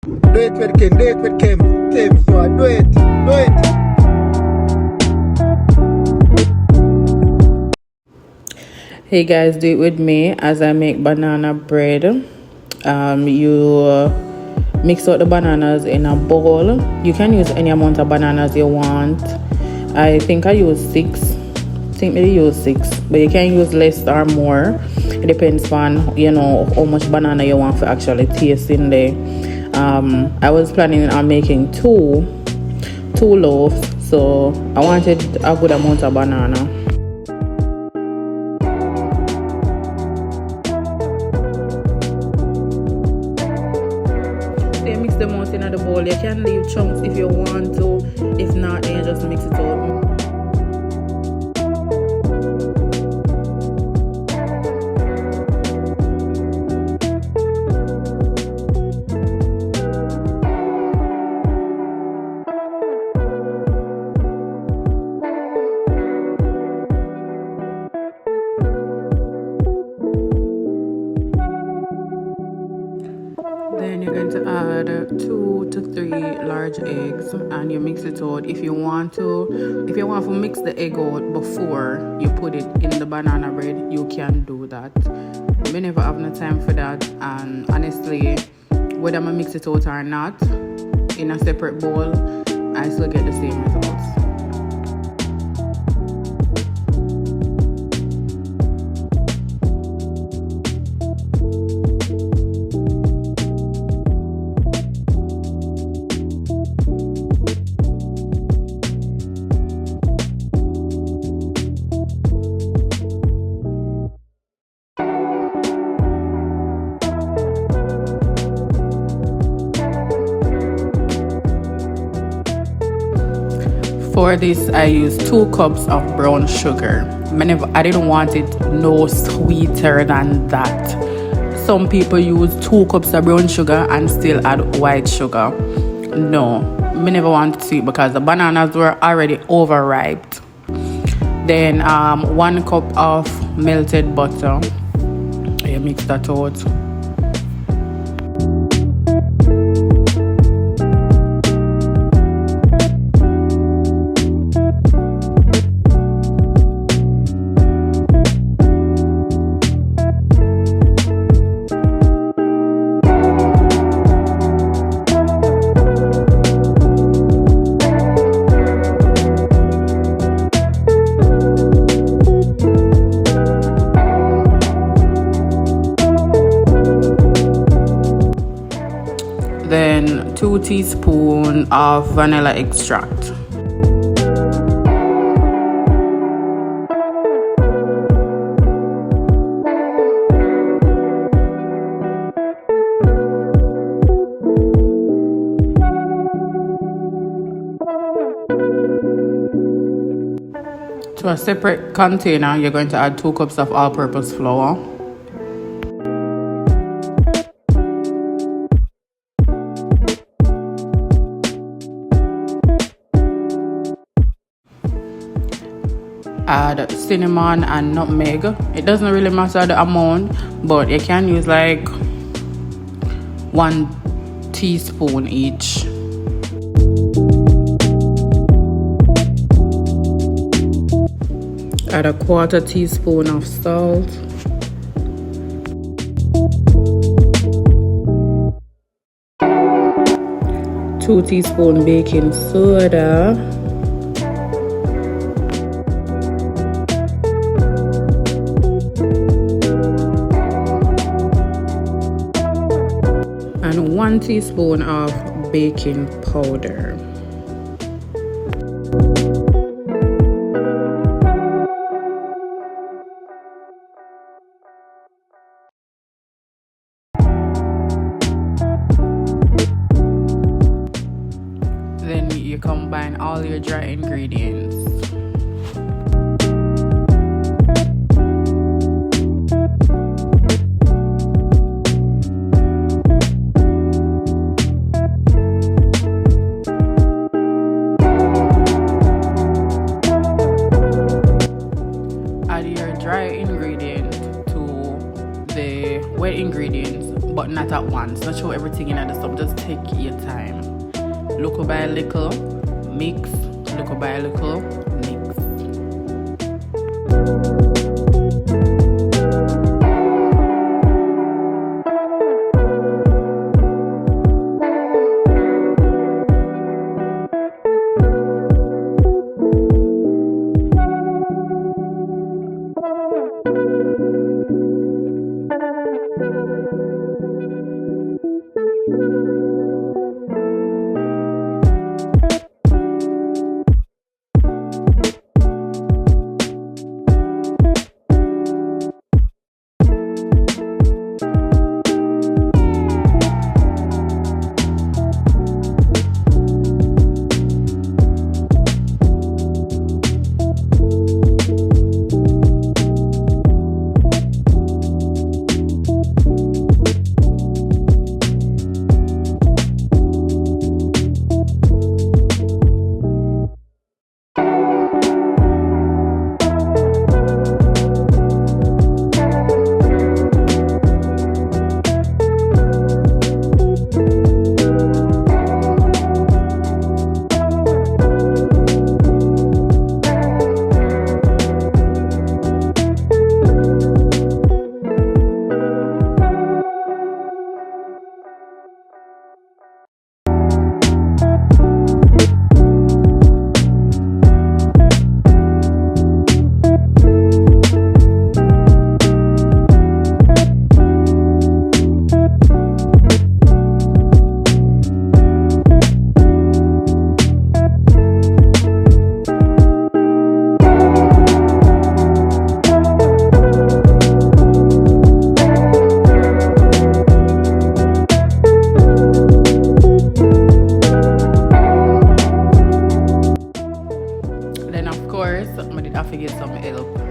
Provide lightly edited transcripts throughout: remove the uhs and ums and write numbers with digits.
Dweet Wid Kim, Dweet Wid Kim. Kim, you are do it, do it. Hey guys, do it with me as I make banana bread. You mix out the bananas in a bowl. You can use any amount of bananas you want. I think I use 6. I think maybe use 6, but you can use less or more. It depends on how much banana you want to actually taste in there. I was planning on making two loaves, so I wanted a good amount of banana. Mix them out in the bowl. You can leave chunks if you want to. If not, then you just mix it out. Then you're going to add 2 to 3 large eggs and you mix it out. If you want to mix the egg out before you put it in the banana bread, you can do that. We never have no time for that, and honestly, whether I mix it out or not in a separate bowl, I still get the same results. For this, I used 2 cups of brown sugar. I didn't want it no sweeter than that. Some people use 2 cups of brown sugar and still add white sugar. No, I never wanted sweet because the bananas were already overripe. Then 1 cup of melted butter. You mix that out. Then 2 teaspoons of vanilla extract. To a separate container, you're going to add 2 cups of all-purpose flour. Add cinnamon and nutmeg. It doesn't really matter the amount, but you can use like 1 teaspoon each. Add a 1/4 teaspoon of salt. Two teaspoons baking soda. And 1 teaspoon of baking powder. Then you combine all your dry ingredients. Add your dry ingredient to the wet ingredients, but not not at once. Not show everything in the stuff. Just take your time. Little by little, mix. Little by little, mix.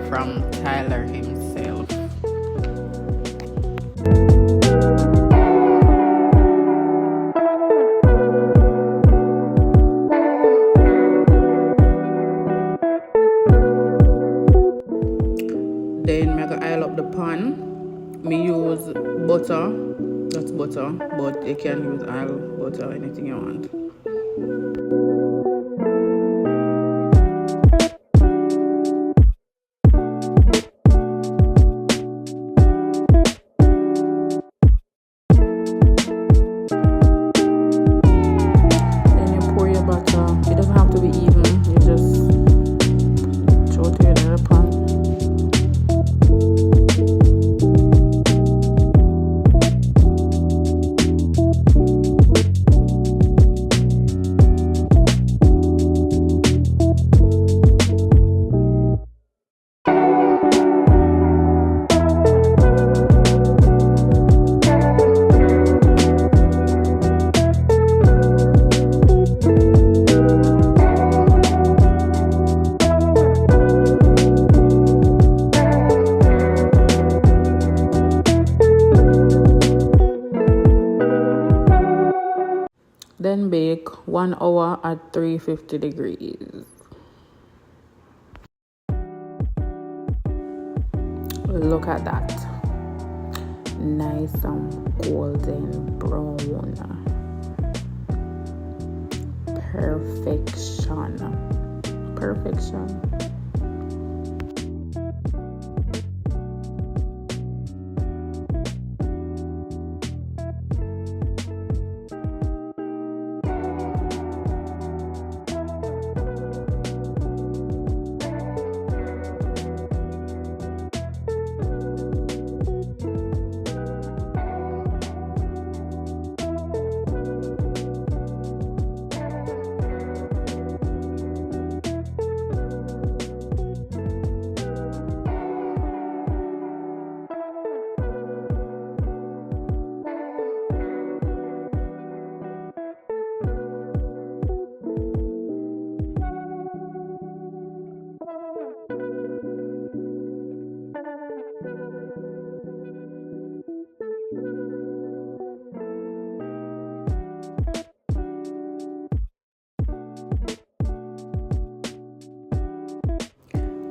From Tyler himself. Then I go oil up the pan. Me use butter. That's butter, but you can use oil, butter, anything you want. Then bake 1 hour at 350 degrees. Look at that. Nice and golden brown. Perfection. Perfection.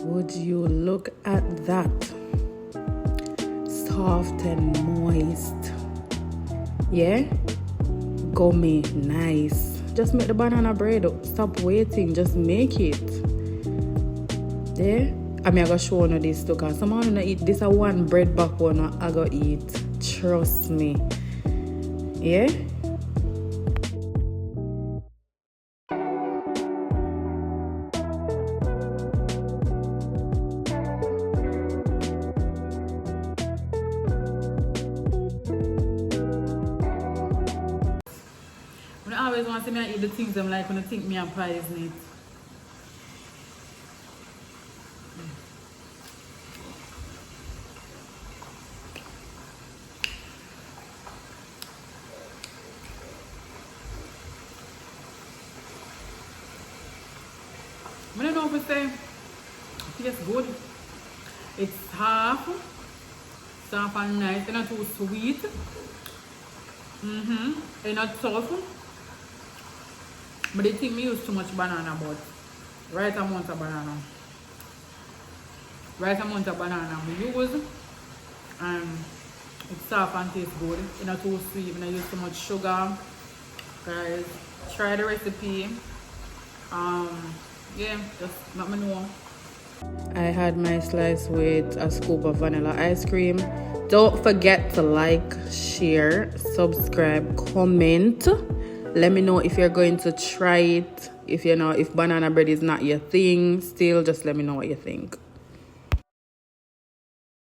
Would you look at that? Soft and moist. Yeah, gummy, nice. Just make the banana bread. Stop waiting, just make it. Yeah, I'm gonna show you this too, cause someone gonna eat this. A one bread back one I go eat. Trust me. Yeah. When I always want to see me eat the things I'm like when I think me a poison it. I don't know if it's say it's good. It's half and nice, it's not too sweet. It's not tough. But they think me use too much banana, but right amount of banana. Right amount of banana we use, and it's soft and tastes good. It's not too sweet, we don't use too much sugar. Guys, try the recipe. Yeah, just let me know. I had my slice with a scoop of vanilla ice cream. Don't forget to like, share, subscribe, comment. Let me know if you're going to try it. If banana bread is not your thing, still just let me know what you think.